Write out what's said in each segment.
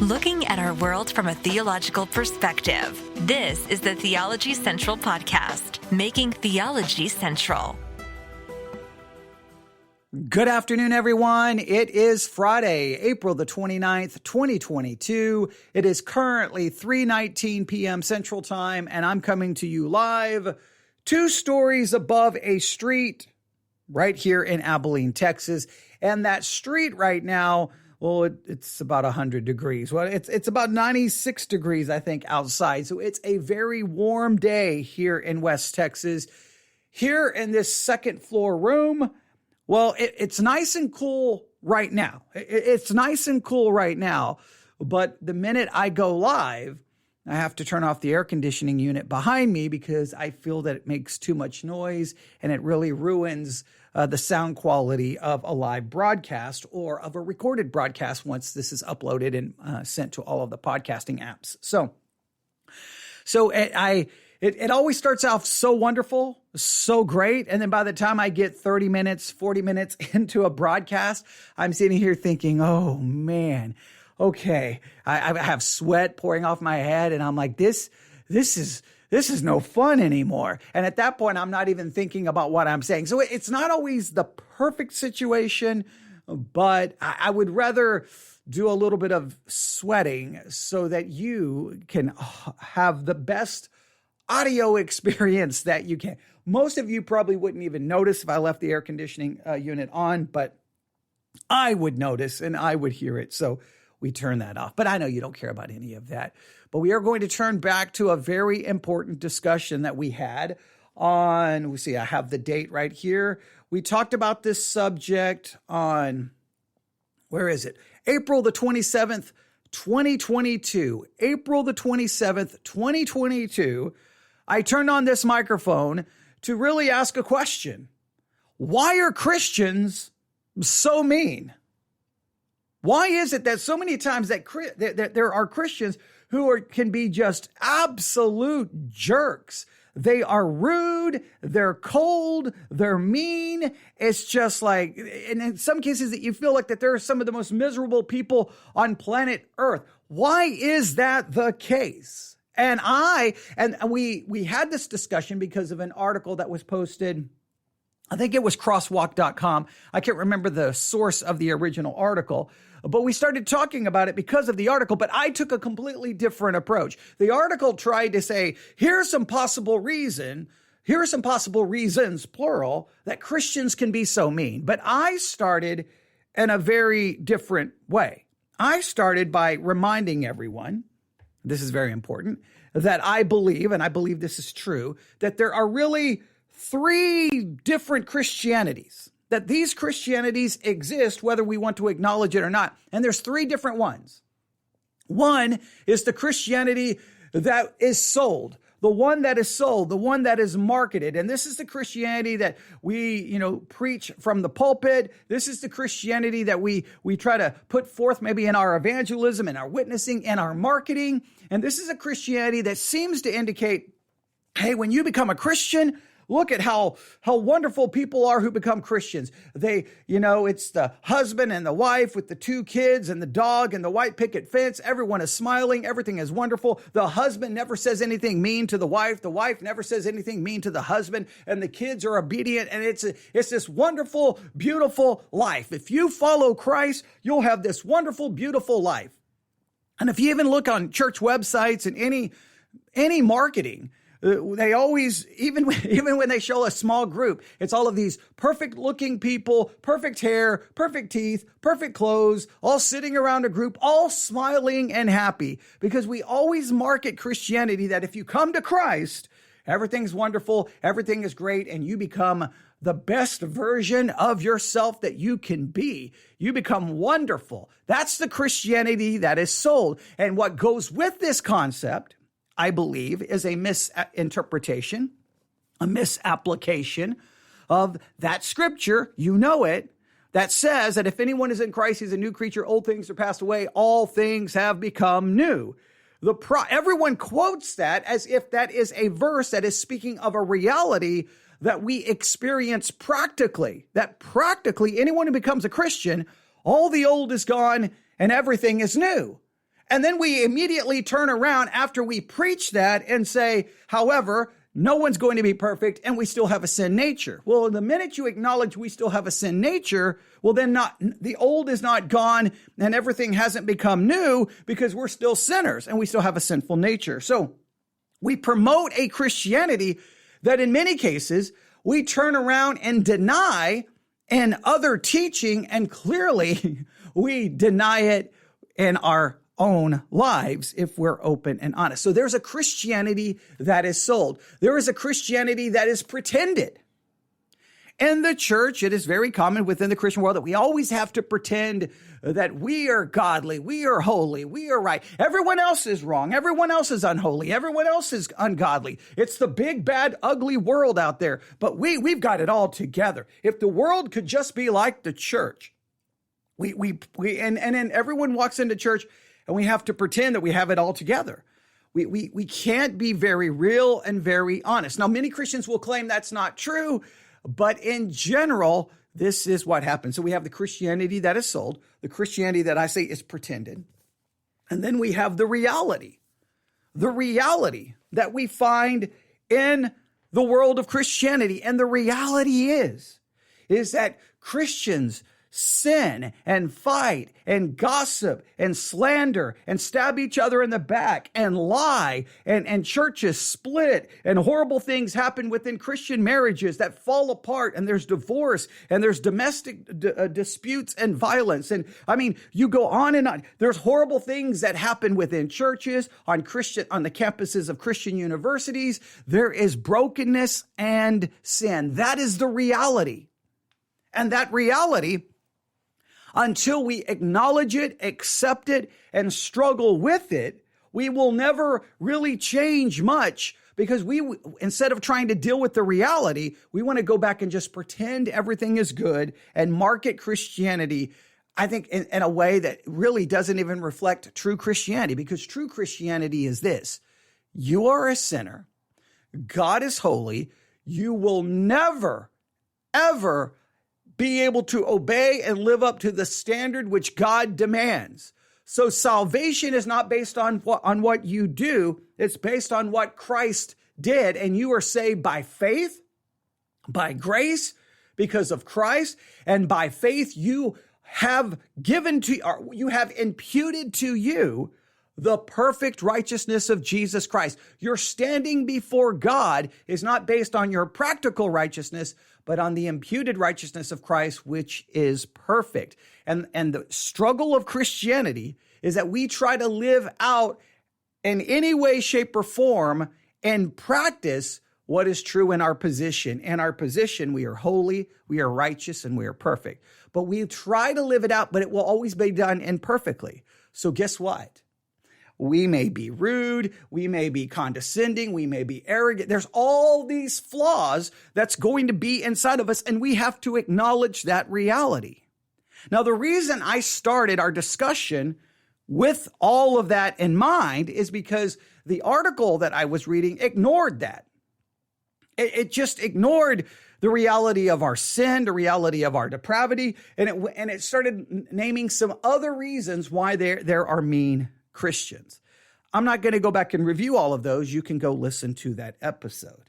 Looking at our world from a theological perspective. This is the Theology Central Podcast, making theology central. Good afternoon, everyone. It is Friday, April the 29th, 2022. It is currently 3:19 p.m. Central Time, and I'm coming to you live 2 stories above a street right here in Abilene, Texas. And that street right now, well, it's about 100 degrees. Well, it's about 96 degrees, I think, outside. So it's a very warm day here in West Texas. Here in this second floor room, well, it's nice and cool right now. It's nice and cool right now. But the minute I go live, I have to turn off the air conditioning unit behind me because I feel that it makes too much noise and it really ruins the sound quality of a live broadcast or of a recorded broadcast once this is uploaded and sent to all of the podcasting apps. So it always starts off so wonderful, so great. And then by the time I get 30 minutes, 40 minutes into a broadcast, I'm sitting here thinking, oh man, okay. I have sweat pouring off my head and I'm like, this is no fun anymore. And at that point, I'm not even thinking about what I'm saying. So it's not always the perfect situation, but I would rather do a little bit of sweating so that you can have the best audio experience that you can. Most of you probably wouldn't even notice if I left the air conditioning unit on, but I would notice and I would hear it. So we turn that off. But I know you don't care about any of that. But we are going to turn back to a very important discussion that we had on, we see, I have the date right here. We talked about this subject on, where is it? April the 27th, 2022. April the 27th, 2022. I turned on this microphone to really ask a question. Why are Christians so mean? Why is it that so many times that there are Christians who can be just absolute jerks? They are rude, they're cold, they're mean. It's just like, and in some cases that you feel like that they're some of the most miserable people on planet Earth. Why is that the case? And we had this discussion because of an article that was posted. I think it was crosswalk.com. I can't remember the source of the original article, but we started talking about it because of the article, but I took a completely different approach. The article tried to say, here are some possible reasons, plural, that Christians can be so mean. But I started in a very different way. I started by reminding everyone, this is very important, that I believe, and I believe this is true, that there are really 3 different Christianities, that these Christianities exist, whether we want to acknowledge it or not. And there's 3 different ones. One is the Christianity that is sold, the one that is sold, the one that is marketed. And this is the Christianity that we, preach from the pulpit. This is the Christianity that we try to put forth maybe in our evangelism and our witnessing and our marketing. And this is a Christianity that seems to indicate, hey, when you become a Christian, look at how wonderful people are who become Christians. They, it's the husband and the wife with the 2 kids and the dog and the white picket fence. Everyone is smiling. Everything is wonderful. The husband never says anything mean to the wife. The wife never says anything mean to the husband. And the kids are obedient. And it's this wonderful, beautiful life. If you follow Christ, you'll have this wonderful, beautiful life. And if you even look on church websites and any marketing, they always, even when they show a small group, it's all of these perfect looking people, perfect hair, perfect teeth, perfect clothes, all sitting around a group, all smiling and happy. Because we always market Christianity that if you come to Christ, everything's wonderful, everything is great, and you become the best version of yourself that you can be. You become wonderful. That's the Christianity that is sold. And what goes with this concept, I believe, is a misinterpretation, a misapplication of that scripture, that says that if anyone is in Christ, he's a new creature, old things are passed away, all things have become new. Everyone quotes that as if that is a verse that is speaking of a reality that we experience practically, that practically anyone who becomes a Christian, all the old is gone and everything is new. And then we immediately turn around after we preach that and say, however, no one's going to be perfect and we still have a sin nature. Well, the minute you acknowledge we still have a sin nature, well, then the old is not gone and everything hasn't become new because we're still sinners and we still have a sinful nature. So we promote a Christianity that in many cases we turn around and deny in other teaching, and clearly we deny it in our own lives if we're open and honest. So there's a Christianity that is sold. There is a Christianity that is pretended. In the church, it is very common within the Christian world that we always have to pretend that we are godly, we are holy, we are right. Everyone else is wrong. Everyone else is unholy. Everyone else is ungodly. It's the big, bad, ugly world out there, but we've got it all together. If the world could just be like the church, and then everyone walks into church and we have to pretend that we have it all together. We can't be very real and very honest. Now, many Christians will claim that's not true, but in general, this is what happens. So we have the Christianity that is sold, the Christianity that I say is pretended. And then we have the reality that we find in the world of Christianity. And the reality is that Christians sin and fight and gossip and slander and stab each other in the back and lie and churches split and horrible things happen within Christian marriages that fall apart, and there's divorce and there's domestic disputes and violence. And I mean, you go on and on. There's horrible things that happen within churches, on the campuses of Christian universities. There is brokenness and sin. That is the reality. And that reality, until we acknowledge it, accept it, and struggle with it, we will never really change much, because instead of trying to deal with the reality, we want to go back and just pretend everything is good and market Christianity, I think, in a way that really doesn't even reflect true Christianity, because true Christianity is this: you are a sinner, God is holy, you will never, ever be able to obey and live up to the standard which God demands. So salvation is not based on what you do. It's based on what Christ did. And you are saved by faith, by grace, because of Christ. And by faith, you have imputed to you the perfect righteousness of Jesus Christ. Your standing before God is not based on your practical righteousness, but on the imputed righteousness of Christ, which is perfect. And the struggle of Christianity is that we try to live out in any way, shape, or form and practice what is true in our position. In our position, we are holy, we are righteous, and we are perfect. But we try to live it out, but it will always be done imperfectly. So guess what? We may be rude, we may be condescending, we may be arrogant. There's all these flaws that's going to be inside of us, and we have to acknowledge that reality. Now, the reason I started our discussion with all of that in mind is because the article that I was reading ignored that. It just ignored the reality of our sin, the reality of our depravity, and it started naming some other reasons why there are mean Christians. I'm not going to go back and review all of those. You can go listen to that episode.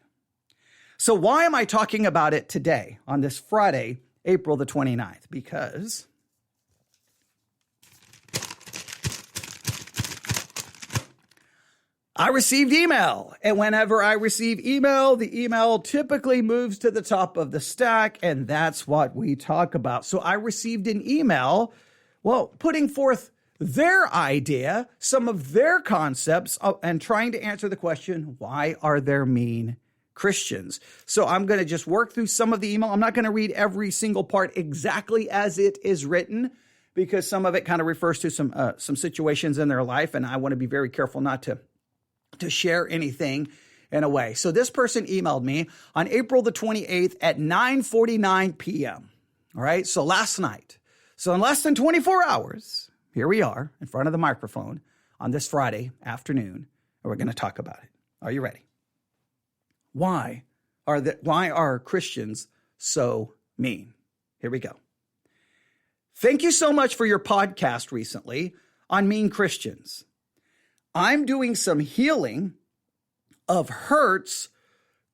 So why am I talking about it today on this Friday, April the 29th? Because I received email, and whenever I receive email, the email typically moves to the top of the stack, and that's what we talk about. So I received an email, putting forth their idea, some of their concepts, and trying to answer the question, why are there mean Christians? So I'm going to just work through some of the email. I'm not going to read every single part exactly as it is written, because some of it kind of refers to some situations in their life, and I want to be very careful not to share anything in a way. So this person emailed me on April the 28th at 9:49 p.m. All right, so last night. So in less than 24 hours, here we are in front of the microphone on this Friday afternoon, and we're going to talk about it. Are you ready? Why are Christians so mean? Here we go. Thank you so much for your podcast recently on mean Christians. I'm doing some healing of hurts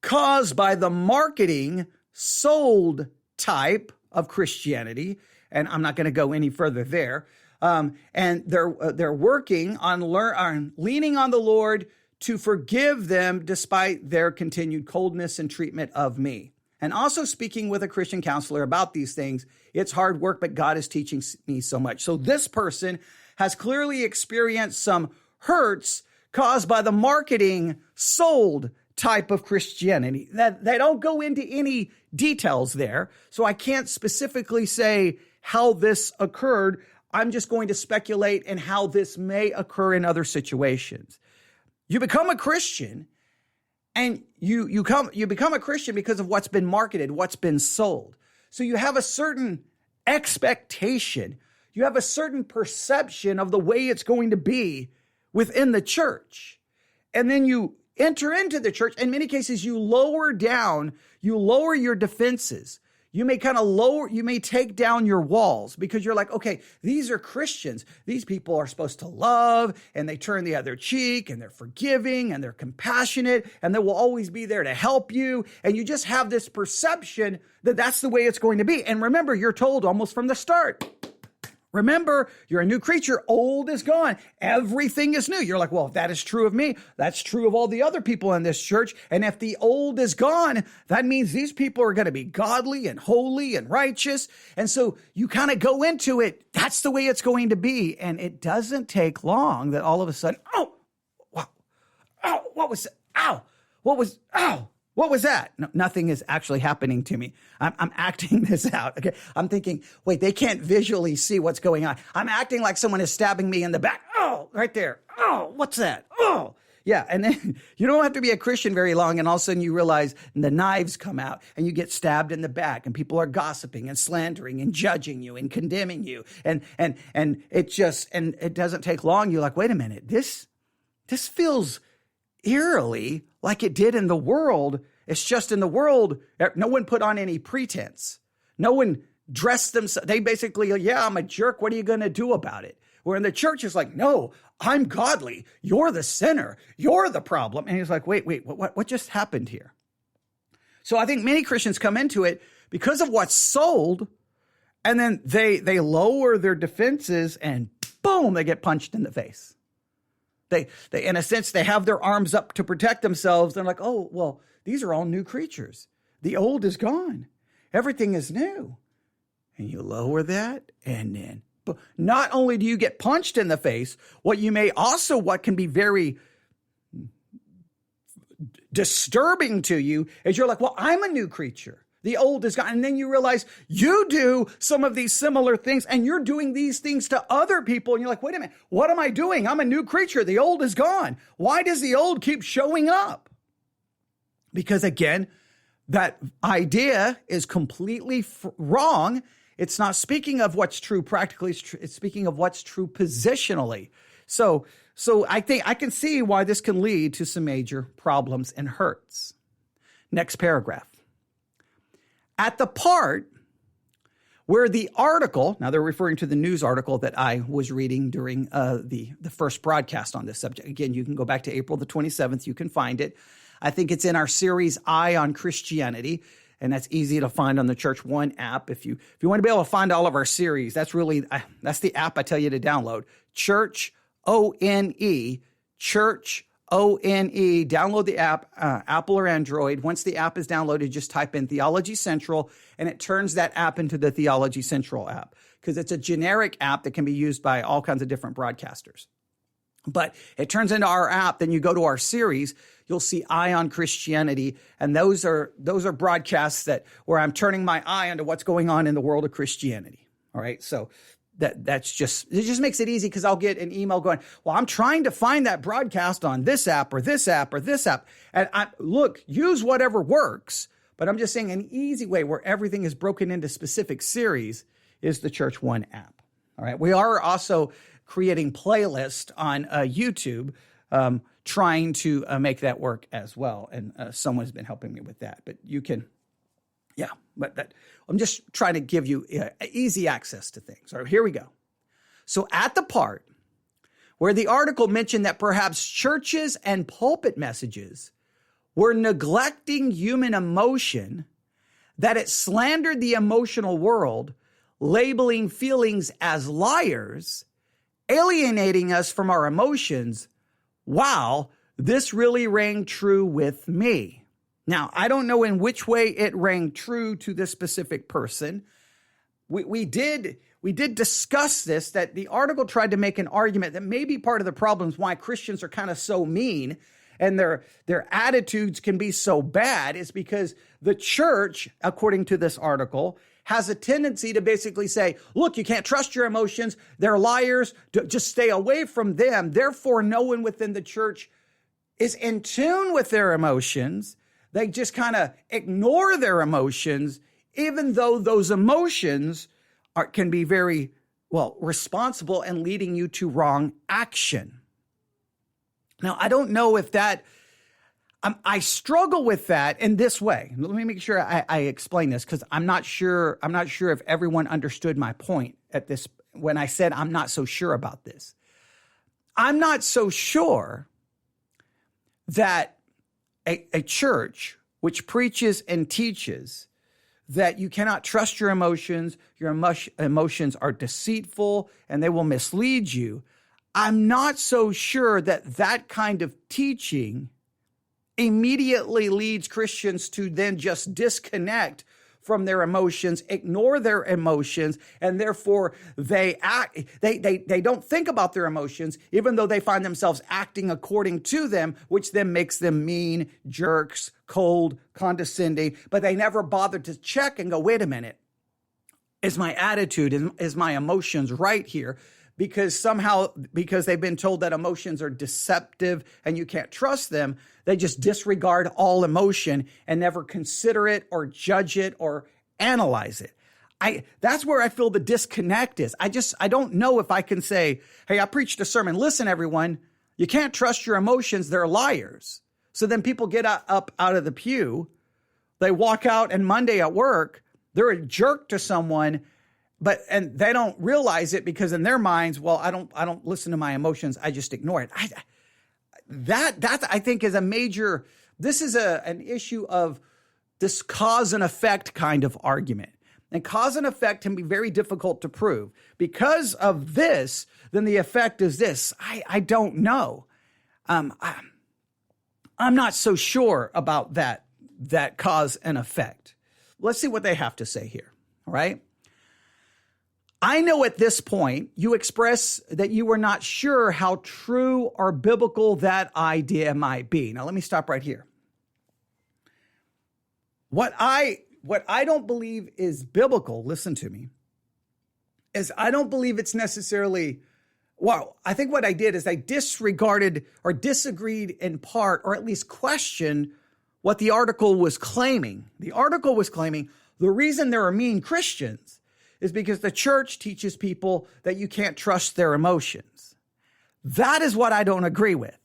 caused by the marketing sold type of Christianity. And I'm not going to go any further there. And they're working on leaning on the Lord to forgive them despite their continued coldness and treatment of me. And also speaking with a Christian counselor about these things, it's hard work, but God is teaching me so much. So this person has clearly experienced some hurts caused by the marketing sold type of Christianity. That they don't go into any details there. So I can't specifically say how this occurred. I'm just going to speculate in how this may occur in other situations. You become a Christian, and you become a Christian because of what's been marketed, what's been sold. So you have a certain expectation. You have a certain perception of the way it's going to be within the church. And then you enter into the church. In many cases, you lower your defenses. You may take down your walls because you're like, okay, these are Christians. These people are supposed to love, and they turn the other cheek, and they're forgiving, and they're compassionate, and they will always be there to help you. And you just have this perception that that's the way it's going to be. And remember, you're told almost from the start, remember, you're a new creature. Old is gone. Everything is new. You're like, well, if that is true of me, that's true of all the other people in this church. And if the old is gone, that means these people are going to be godly and holy and righteous. And so you kind of go into it. That's the way it's going to be. And it doesn't take long that all of a sudden, oh, wow. Oh, what was that? Ow. What was that? No, nothing is actually happening to me. I'm acting this out. Okay. I'm thinking, wait, they can't visually see what's going on. I'm acting like someone is stabbing me in the back. Oh, right there. Oh, what's that? Oh, yeah. And then you don't have to be a Christian very long. And all of a sudden you realize the knives come out and you get stabbed in the back, and people are gossiping and slandering and judging you and condemning you. And it doesn't take long. You're like, wait a minute, this feels eerily like it did in the world. It's just in the world, no one put on any pretense. No one dressed themselves. They basically, yeah, I'm a jerk. What are you going to do about it? Where in the church is like, no, I'm godly. You're the sinner. You're the problem. And he's like, wait, what just happened here? So I think many Christians come into it because of what's sold, and then they lower their defenses, and boom, they get punched in the face. They, in a sense, they have their arms up to protect themselves. They're like, oh, well, these are all new creatures. The old is gone. Everything is new. And you lower that, and then not only do you get punched in the face, what can be very disturbing to you is you're like, well, I'm a new creature. The old is gone. And then you realize you do some of these similar things, and you're doing these things to other people. And you're like, wait a minute, what am I doing? I'm a new creature. The old is gone. Why does the old keep showing up? Because again, that idea is completely wrong. It's not speaking of what's true practically. It's speaking of what's true positionally. So I think I can see why this can lead to some major problems and hurts. Next paragraph. At the part where the article, now they're referring to the news article that I was reading during the first broadcast on this subject. Again, you can go back to April the 27th. You can find it. I think it's in our series, Eye on Christianity, and that's easy to find on the Church One app. If you want to be able to find all of our series, that's the app I tell you to download. Church, O-N-E, Church, O-N-E. Download the app, Apple or Android. Once the app is downloaded, just type in Theology Central, and it turns that app into the Theology Central app, because it's a generic app that can be used by all kinds of different broadcasters. But it turns into our app. Then you go to our series, you'll see Eye on Christianity. And those are broadcasts where I'm turning my eye onto what's going on in the world of Christianity. All right. So it just makes it easy, because I'll get an email going, well, I'm trying to find that broadcast on this app or this app or this app. And use whatever works. But I'm just saying an easy way where everything is broken into specific series is the Church One app. All right. We are also creating playlists on YouTube, trying to make that work as well. And someone's been helping me with that. But you can, I'm just trying to give you easy access to things. All right, here we go. So at the part where the article mentioned that perhaps churches and pulpit messages were neglecting human emotion, that it slandered the emotional world, labeling feelings as liars, alienating us from our emotions. Wow, this really rang true with me. Now, I don't know in which way it rang true to this specific person. We did discuss this, that the article tried to make an argument that maybe part of the problem is why Christians are kind of so mean and their attitudes can be so bad is because the church, according to this article, has a tendency to basically say, look, you can't trust your emotions. They're liars. Just stay away from them. Therefore, no one within the church is in tune with their emotions. They just kind of ignore their emotions, even though those emotions can be very, responsible and leading you to wrong action. Now, I don't know if that, I struggle with that in this way. Let me make sure I explain this, because I'm not sure if everyone understood my point at this, when I said I'm not so sure about this. I'm not so sure that a church which preaches and teaches that you cannot trust your emotions are deceitful and they will mislead you. I'm not so sure that kind of teaching immediately leads Christians to then just disconnect from their emotions, ignore their emotions, and therefore they don't think about their emotions, even though they find themselves acting according to them, which then makes them mean, jerks, cold, condescending, but they never bother to check and go, wait a minute, is my attitude, is my emotions right here? Because they've been told that emotions are deceptive and you can't trust them, they just disregard all emotion and never consider it or judge it or analyze it. That's where I feel the disconnect is. I don't know if I can say, hey, I preached a sermon. Listen, everyone, you can't trust your emotions. They're liars. So then people get up out of the pew. They walk out, and Monday at work, they're a jerk to someone, and they don't realize it because in their minds, I don't listen to my emotions. I just ignore it. That I think is a major, this is an issue of this cause and effect kind of argument. And cause and effect can be very difficult to prove. Because of this, then the effect is this. I don't know. I'm not so sure about that cause and effect. Let's see what they have to say here. All right. I know at this point you express that you were not sure how true or biblical that idea might be. Now, let me stop right here. What I don't believe is biblical, listen to me, is I don't believe it's necessarily, I think what I did is I disregarded or disagreed in part, or at least questioned what the article was claiming. The article was claiming the reason there are mean Christians is because the church teaches people that you can't trust their emotions. That is what I don't agree with.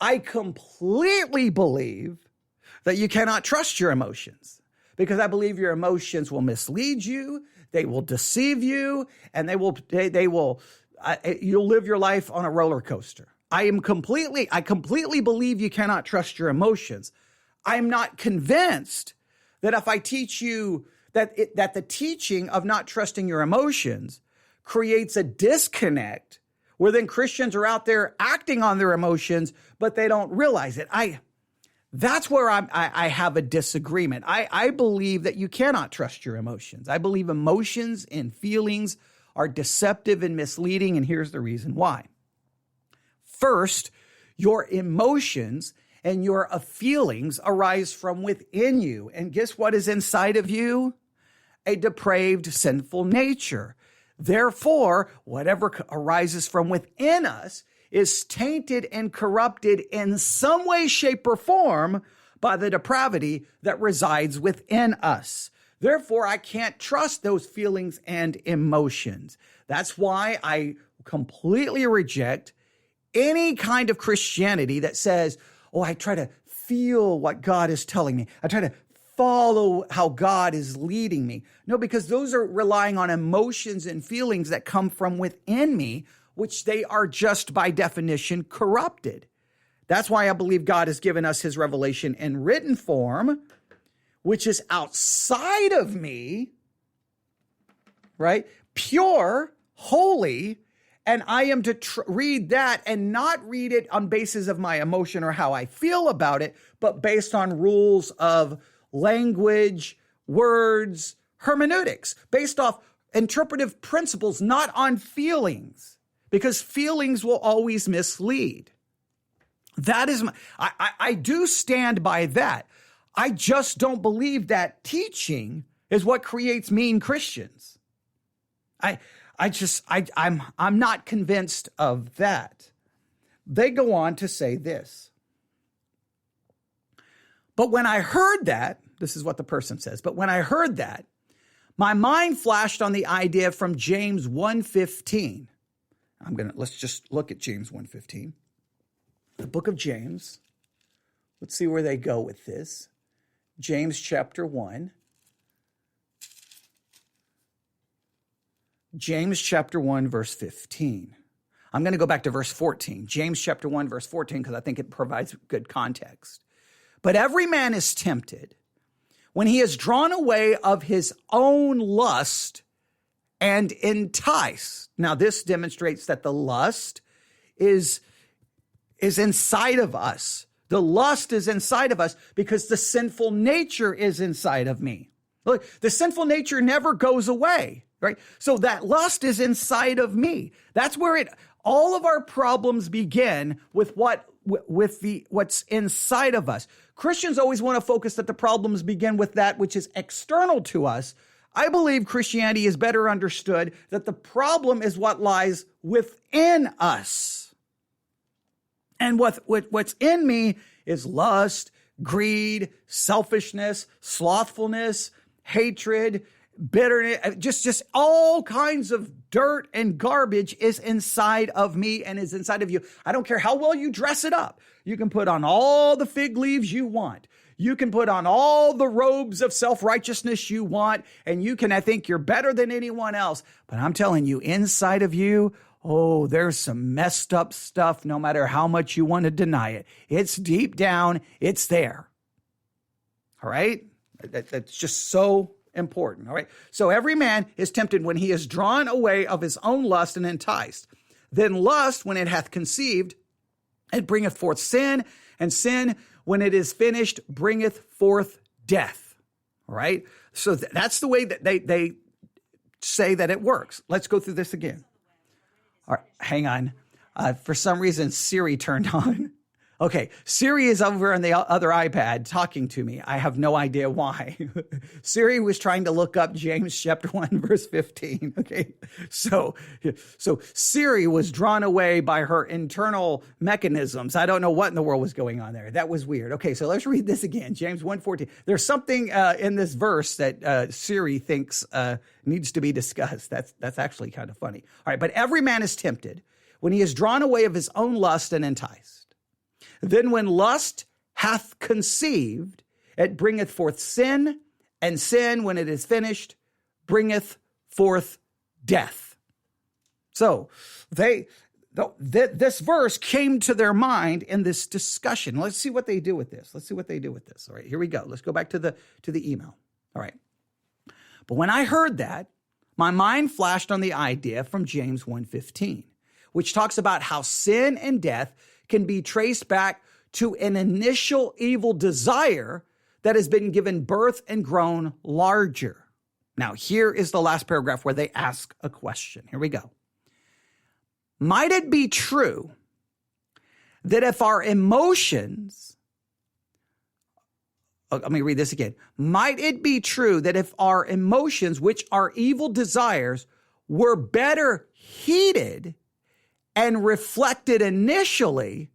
I completely believe that you cannot trust your emotions, because I believe your emotions will mislead you, they will deceive you, and you'll live your life on a roller coaster. I completely believe you cannot trust your emotions. I'm not convinced that if I teach you that the teaching of not trusting your emotions creates a disconnect where then Christians are out there acting on their emotions, but they don't realize it. That's where I have a disagreement. I believe that you cannot trust your emotions. I believe emotions and feelings are deceptive and misleading, and here's the reason why. First, your emotions and your feelings arise from within you. And guess what is inside of you? A depraved, sinful nature. Therefore, whatever arises from within us is tainted and corrupted in some way, shape, or form by the depravity that resides within us. Therefore, I can't trust those feelings and emotions. That's why I completely reject any kind of Christianity that says, I try to feel what God is telling me. I try to follow how God is leading me. No, because those are relying on emotions and feelings that come from within me, which they are just by definition corrupted. That's why I believe God has given us his revelation in written form, which is outside of me, right? Pure, holy, and I am to read that and not read it on basis of my emotion or how I feel about it, but based on rules of language, words, hermeneutics, based off interpretive principles, not on feelings, because feelings will always mislead. That is, I do stand by that. I just don't believe that teaching is what creates mean Christians. I'm not convinced of that. They go on to say this. But when I heard that, this is what the person says, but when I heard that, my mind flashed on the idea from James 1:15. Let's just look at James 1:15. The book of James. Let's see where they go with this. James chapter 1. James chapter 1, verse 15. I'm going to go back to verse 14. James chapter 1, verse 14, because I think it provides good context. But every man is tempted when he is drawn away of his own lust and enticed. Now, this demonstrates that the lust is inside of us. The lust is inside of us because the sinful nature is inside of me. Look, the sinful nature never goes away, right? So that lust is inside of me. That's where all of our problems begin with what's inside of us. Christians always want to focus that the problems begin with that which is external to us. I believe Christianity is better understood that the problem is what lies within us. And what's in me is lust, greed, selfishness, slothfulness, hatred, bitterness, just all kinds of dirt and garbage is inside of me and is inside of you. I don't care how well you dress it up. You can put on all the fig leaves you want. You can put on all the robes of self-righteousness you want, and I think you're better than anyone else. But I'm telling you, inside of you, oh, there's some messed up stuff, no matter how much you want to deny it. It's deep down, it's there. All right? That's just so important. All right? So every man is tempted when he is drawn away of his own lust and enticed. Then lust, when it hath conceived, it bringeth forth sin, and sin, when it is finished, bringeth forth death. All right? So that's the way that they say that it works. Let's go through this again. All right, hang on. For some reason, Siri turned on. Okay, Siri is over on the other iPad talking to me. I have no idea why. Siri was trying to look up James chapter 1, verse 15. Okay, so Siri was drawn away by her internal mechanisms. I don't know what in the world was going on there. That was weird. Okay, so let's read this again. James 1:14. There's something in this verse that Siri thinks needs to be discussed. That's actually kind of funny. All right, but every man is tempted when he is drawn away of his own lust and enticed. Then when lust hath conceived, it bringeth forth sin, and sin, when it is finished, bringeth forth death. So this verse came to their mind in this discussion. Let's see what they do with this. All right, here we go. Let's go back to the email. All right. But when I heard that, my mind flashed on the idea from James 1:15, which talks about how sin and death can be traced back to an initial evil desire that has been given birth and grown larger. Now, here is the last paragraph where they ask a question. Here we go. Might it be true that if our emotions, let me read this again. Might it be true that if our emotions, which are evil desires, were better heeded and reflected initially,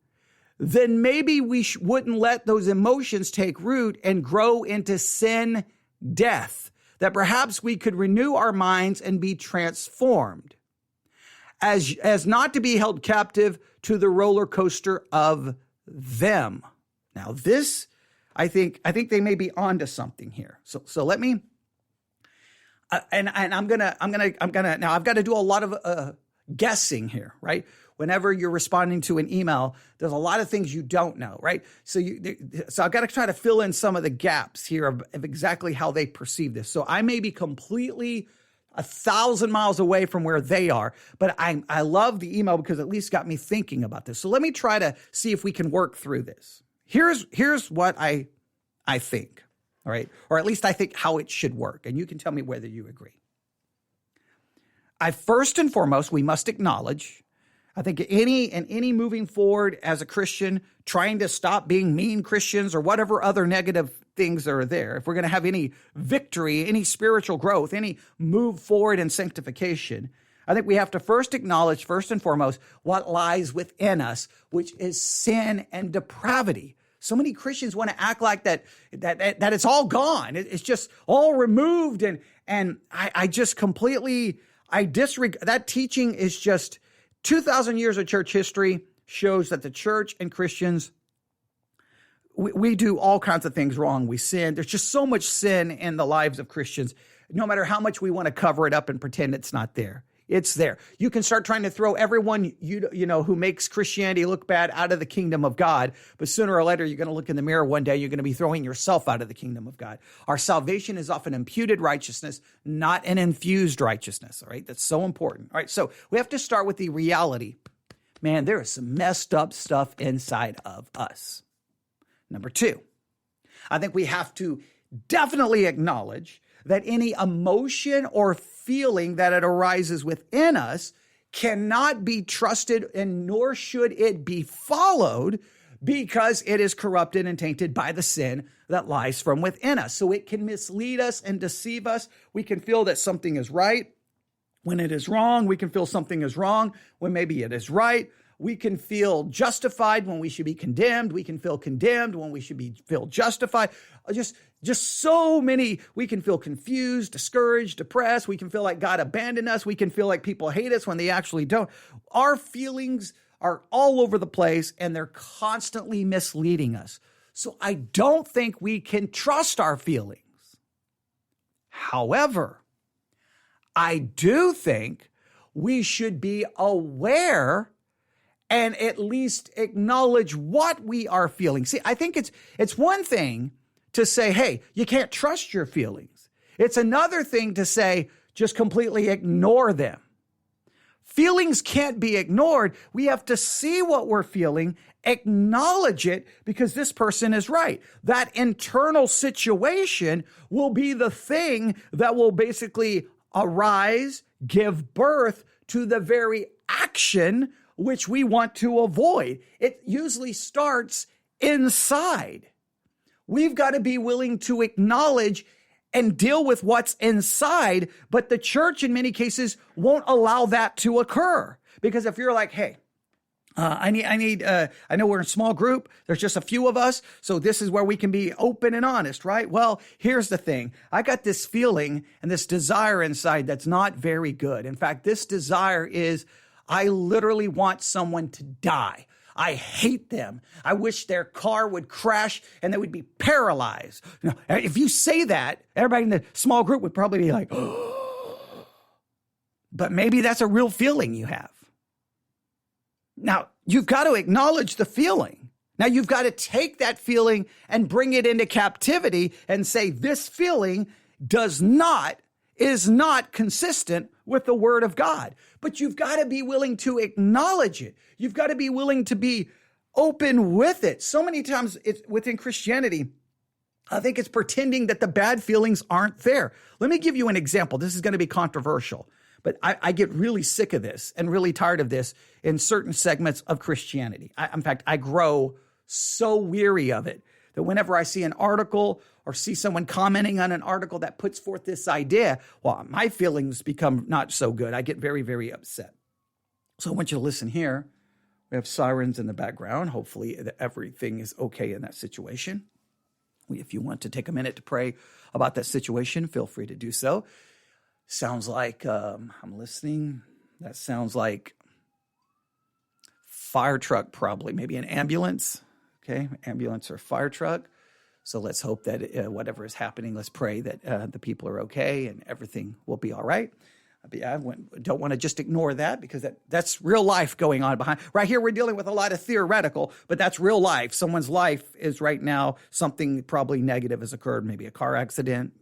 then maybe we wouldn't let those emotions take root and grow into sin death, that perhaps we could renew our minds and be transformed as not to be held captive to the roller coaster of them. Now this, I think they may be onto something here. So let me, and I'm gonna, now I've got to do a lot of, guessing here, right? Whenever you're responding to an email, there's a lot of things you don't know, right? So I've got to try to fill in some of the gaps here of exactly how they perceive this. So I may be completely 1,000 miles away from where they are, but I love the email because it at least got me thinking about this. So let me try to see if we can work through this. Here's what I think, all right? Or at least I think how it should work, and you can tell me whether you agree. First and foremost, we must acknowledge, I think any moving forward as a Christian, trying to stop being mean Christians or whatever other negative things are there, if we're going to have any victory, any spiritual growth, any move forward in sanctification, I think we have to first acknowledge, first and foremost, what lies within us, which is sin and depravity. So many Christians want to act like that it's all gone. It's just all removed. And I just completely, I disregard that teaching. Is just 2,000 years of church history shows that the church and Christians, we do all kinds of things wrong. We sin. There's just so much sin in the lives of Christians. No matter how much we want to cover it up and pretend it's not there. It's there. You can start trying to throw everyone you know who makes Christianity look bad out of the kingdom of God, but sooner or later you're going to look in the mirror one day, you're going to be throwing yourself out of the kingdom of God. Our salvation is often imputed righteousness, not an infused righteousness, all right? That's so important. All right, so we have to start with the reality. Man, there is some messed up stuff inside of us. Number two, I think we have to definitely acknowledge that any emotion or feeling that it arises within us cannot be trusted, and nor should it be followed, because it is corrupted and tainted by the sin that lies from within us. So it can mislead us and deceive us. We can feel that something is right when it is wrong. We can feel something is wrong when maybe it is right. We can feel justified when we should be condemned. We can feel condemned when we should feel justified. Just so many. We can feel confused, discouraged, depressed. We can feel like God abandoned us. We can feel like people hate us when they actually don't. Our feelings are all over the place, and they're constantly misleading us. So I don't think we can trust our feelings. However, I do think we should be aware and at least acknowledge what we are feeling. See, I think it's one thing to say, hey, you can't trust your feelings. It's another thing to say, just completely ignore them. Feelings can't be ignored. We have to see what we're feeling, acknowledge it, because this person is right. That internal situation will be the thing that will basically arise, give birth to the very action which we want to avoid. It usually starts inside. We've got to be willing to acknowledge and deal with what's inside, but the church in many cases won't allow that to occur. Because if you're like, hey, I know we're in a small group. There's just a few of us. So this is where we can be open and honest, right? Well, here's the thing. I got this feeling and this desire inside that's not very good. In fact, this desire is, I literally want someone to die. I hate them. I wish their car would crash and they would be paralyzed. Now, if you say that, everybody in the small group would probably be like, oh. But maybe that's a real feeling you have. Now, you've got to acknowledge the feeling. Now, you've got to take that feeling and bring it into captivity and say, this feeling is not consistent with the word of God. But you've got to be willing to acknowledge it. You've got to be willing to be open with it. So many times within Christianity, I think it's pretending that the bad feelings aren't there. Let me give you an example. This is going to be controversial, but I get really sick of this and really tired of this in certain segments of Christianity. In fact, I grow so weary of it that whenever I see an article or see someone commenting on an article that puts forth this idea, well, my feelings become not so good. I get very, very upset. So I want you to listen here. We have sirens in the background. Hopefully everything is okay in that situation. If you want to take a minute to pray about that situation, feel free to do so. Sounds like, I'm listening. That sounds like fire truck, probably, maybe an ambulance. Okay, ambulance or fire truck. So let's hope that whatever is happening, let's pray that the people are okay and everything will be all right. I don't want to just ignore that because that's real life going on behind. Right here, we're dealing with a lot of theoretical, but that's real life. Someone's life is right now, something probably negative has occurred, maybe a car accident,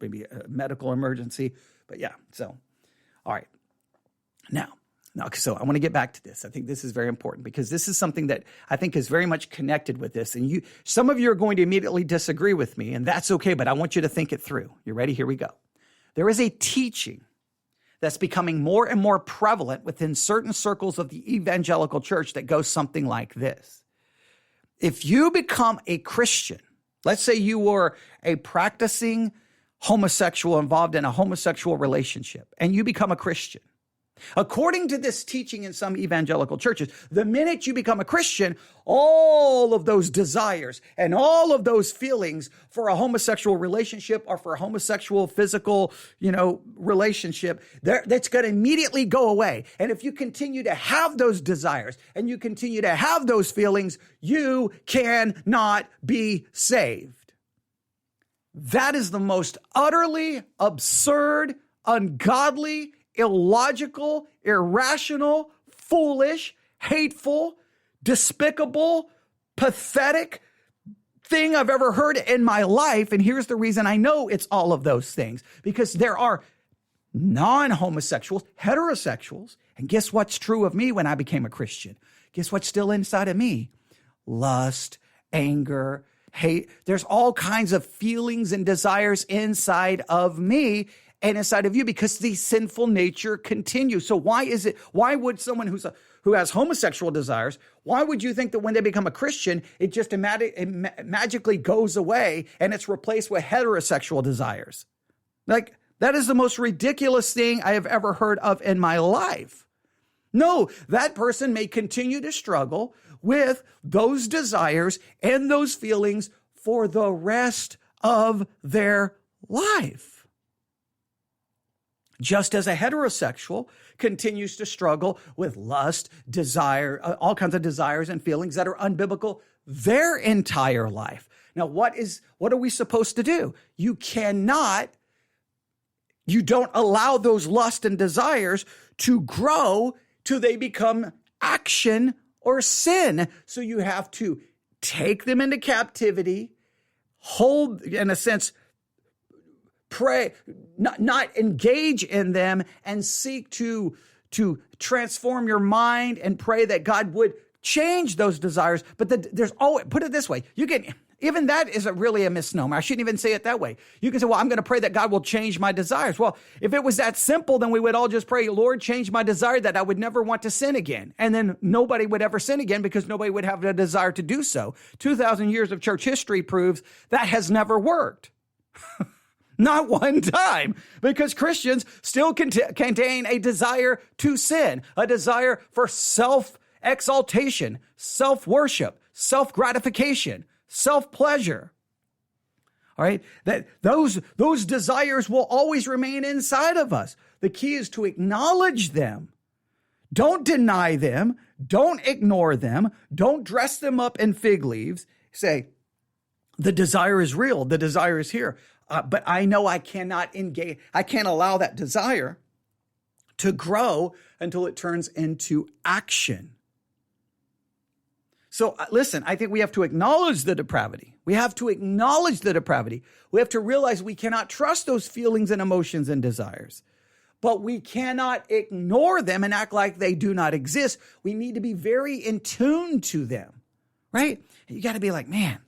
maybe a medical emergency. But yeah, so, all right. Now, so I want to get back to this. I think this is very important because this is something that I think is very much connected with this. And some of you are going to immediately disagree with me, and that's okay, but I want you to think it through. You ready? Here we go. There is a teaching that's becoming more and more prevalent within certain circles of the evangelical church that goes something like this. If you become a Christian, let's say you were a practicing homosexual involved in a homosexual relationship, and you become a Christian, according to this teaching in some evangelical churches, the minute you become a Christian, all of those desires and all of those feelings for a homosexual relationship or for a homosexual physical, relationship, that's going to immediately go away. And if you continue to have those desires and you continue to have those feelings, you cannot be saved. That is the most utterly absurd, ungodly, illogical, irrational, foolish, hateful, despicable, pathetic thing I've ever heard in my life. And here's the reason I know it's all of those things. Because there are non-homosexuals, heterosexuals. And guess what's true of me when I became a Christian? Guess what's still inside of me? Lust, anger, hate. There's all kinds of feelings and desires inside of me and inside of you because the sinful nature continues. So why would someone who has homosexual desires, why would you think that when they become a Christian, it just magically goes away and it's replaced with heterosexual desires? Like, that is the most ridiculous thing I have ever heard of in my life. No, that person may continue to struggle with those desires and those feelings for the rest of their life. Just as a heterosexual continues to struggle with lust, desire, all kinds of desires and feelings that are unbiblical their entire life. Now, what are we supposed to do? You don't allow those lust and desires to grow till they become action or sin. So you have to take them into captivity, hold, in a sense, pray, not engage in them, and seek to transform your mind and pray that God would change those desires. But there's always, put it this way, even that isn't really a misnomer. I shouldn't even say it that way. You can say, well, I'm going to pray that God will change my desires. Well, if it was that simple, then we would all just pray, Lord, change my desire that I would never want to sin again. And then nobody would ever sin again because nobody would have a desire to do so. 2,000 years of church history proves that has never worked. Not one time, because Christians still contain a desire to sin, a desire for self-exaltation, self-worship, self-gratification, self-pleasure. All right, that those desires will always remain inside of us. The key is to acknowledge them. Don't deny them. Don't ignore them. Don't dress them up in fig leaves. Say, the desire is real. The desire is here. But I know I cannot engage. I can't allow that desire to grow until it turns into action. So listen, I think we have to acknowledge the depravity. We have to acknowledge the depravity. We have to realize we cannot trust those feelings and emotions and desires. But we cannot ignore them and act like they do not exist. We need to be very in tune to them, right? You got to be like, man,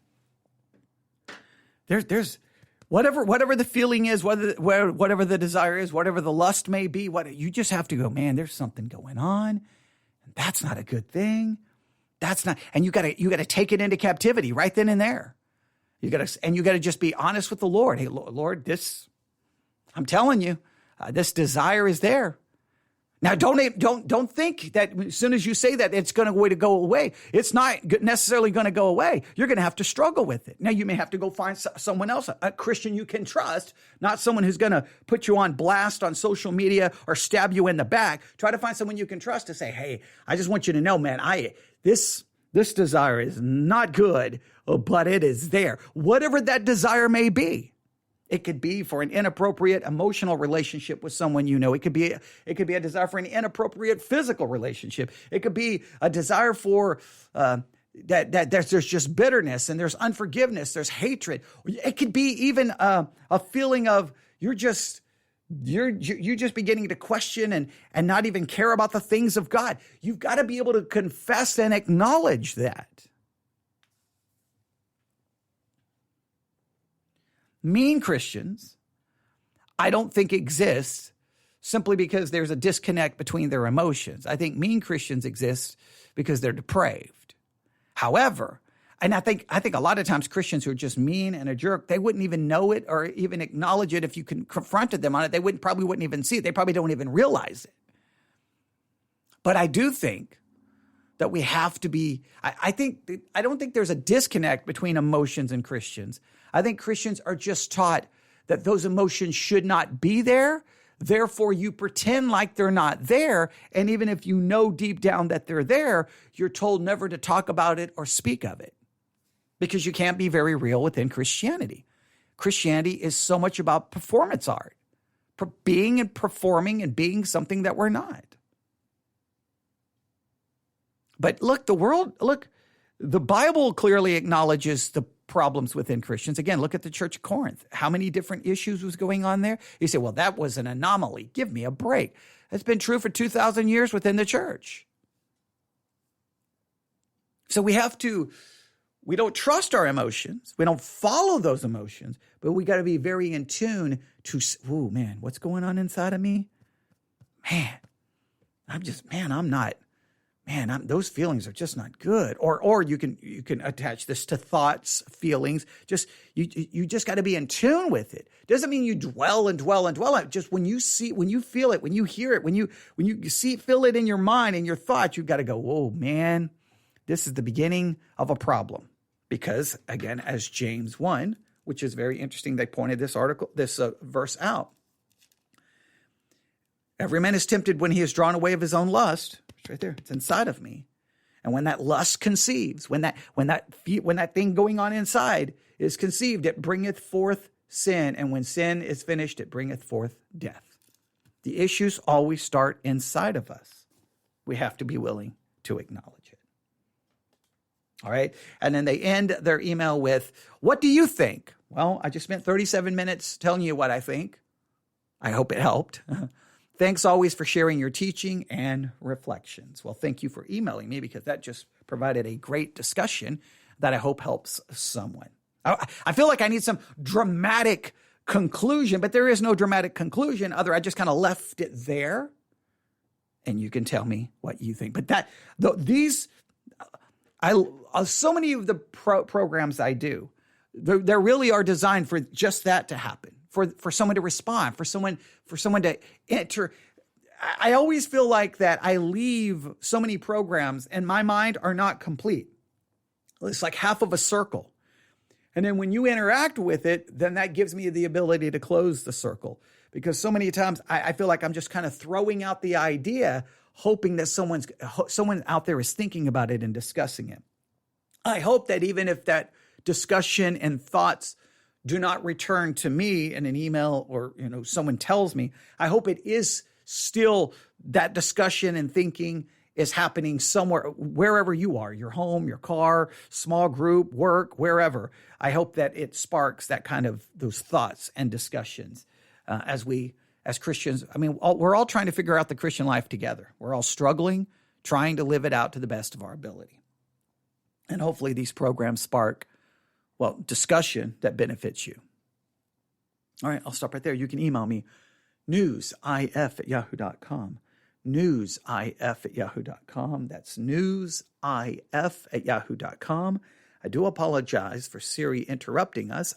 there's whatever the feeling is, whatever the desire is, whatever the lust may be, you just have to go, man, there's something going on. And that's not a good thing. That's not, and you got to take it into captivity right then and there. You got to just be honest with the Lord. Hey, Lord, I'm telling you, this desire is there. Now, don't think that as soon as you say that, it's going to go away. It's not necessarily going to go away. You're going to have to struggle with it. Now, you may have to go find someone else, a Christian you can trust, not someone who's going to put you on blast on social media or stab you in the back. Try to find someone you can trust to say, hey, I just want you to know, man, this desire is not good, but it is there. Whatever that desire may be. It could be for an inappropriate emotional relationship with someone you know. It could be a desire for an inappropriate physical relationship. It could be a desire for that there's just bitterness and there's unforgiveness, there's hatred. It could be even a feeling of you're just beginning to question and not even care about the things of God. You've got to be able to confess and acknowledge that. Mean Christians, I don't think exist simply because there's a disconnect between their emotions. I think mean Christians exist because they're depraved. However, and I think a lot of times Christians who are just mean and a jerk, they wouldn't even know it or even acknowledge it if you confronted them on it. They probably wouldn't even see it. They probably don't even realize it. But I do think that we have to be, I don't think there's a disconnect between emotions and Christians. I think Christians are just taught that those emotions should not be there. Therefore, you pretend like they're not there. And even if you know deep down that they're there, you're told never to talk about it or speak of it because you can't be very real within Christianity. Christianity is so much about performance art, being and performing and being something that we're not. But look, the Bible clearly acknowledges the problems within Christians. Again, look at the Church of Corinth. How many different issues was going on there? You say, well, that was an anomaly. Give me a break. That's been true for 2,000 years within the church. So we don't trust our emotions. We don't follow those emotions, but we got to be very in tune to, oh man, what's going on inside of me? Those feelings are just not good. Or you can attach this to thoughts, feelings. Just you just got to be in tune with it. Doesn't mean you dwell and dwell and dwell on it. Just when you feel it, when you hear it, when you feel it in your mind and your thoughts, you've got to go, oh man, this is the beginning of a problem. Because again, as James 1, which is very interesting, they pointed this verse out. Every man is tempted when he is drawn away of his own lust. It's right there. It's inside of me. And when that lust conceives, when that thing going on inside is conceived, it bringeth forth sin. And when sin is finished, it bringeth forth death. The issues always start inside of us. We have to be willing to acknowledge it. All right. And then they end their email with, what do you think? Well, I just spent 37 minutes telling you what I think. I hope it helped. Thanks always for sharing your teaching and reflections. Well, thank you for emailing me because that just provided a great discussion that I hope helps someone. I feel like I need some dramatic conclusion, but there is no dramatic conclusion. I just kind of left it there, and you can tell me what you think. But so many of the programs I do, they really are designed for just that to happen. For someone to respond, for someone to enter. I always feel like that I leave so many programs and my mind are not complete. It's like half of a circle. And then when you interact with it, then that gives me the ability to close the circle. Because so many times I feel like I'm just kind of throwing out the idea, hoping that someone out there is thinking about it and discussing it. I hope that even if that discussion and thoughts do not return to me in an email or, someone tells me, I hope it is still that discussion and thinking is happening somewhere, wherever you are, your home, your car, small group, work, wherever. I hope that it sparks that kind of those thoughts and discussions as Christians. I mean, we're all trying to figure out the Christian life together. We're all struggling, trying to live it out to the best of our ability. And hopefully these programs spark discussion that benefits you. All right, I'll stop right there. You can email me, newsif@yahoo.com. newsif@yahoo.com. That's newsif@yahoo.com. I do apologize for Siri interrupting us.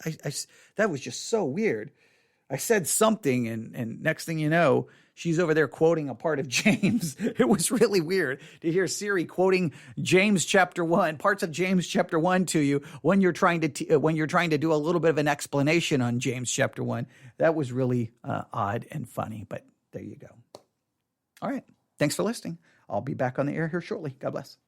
That was just so weird. I said something, and next thing you know, she's over there quoting a part of James. It was really weird to hear Siri quoting James chapter 1, parts of James chapter 1 to you when you're trying to do a little bit of an explanation on James chapter 1. That was really odd and funny, but there you go. All right. Thanks for listening. I'll be back on the air here shortly. God bless.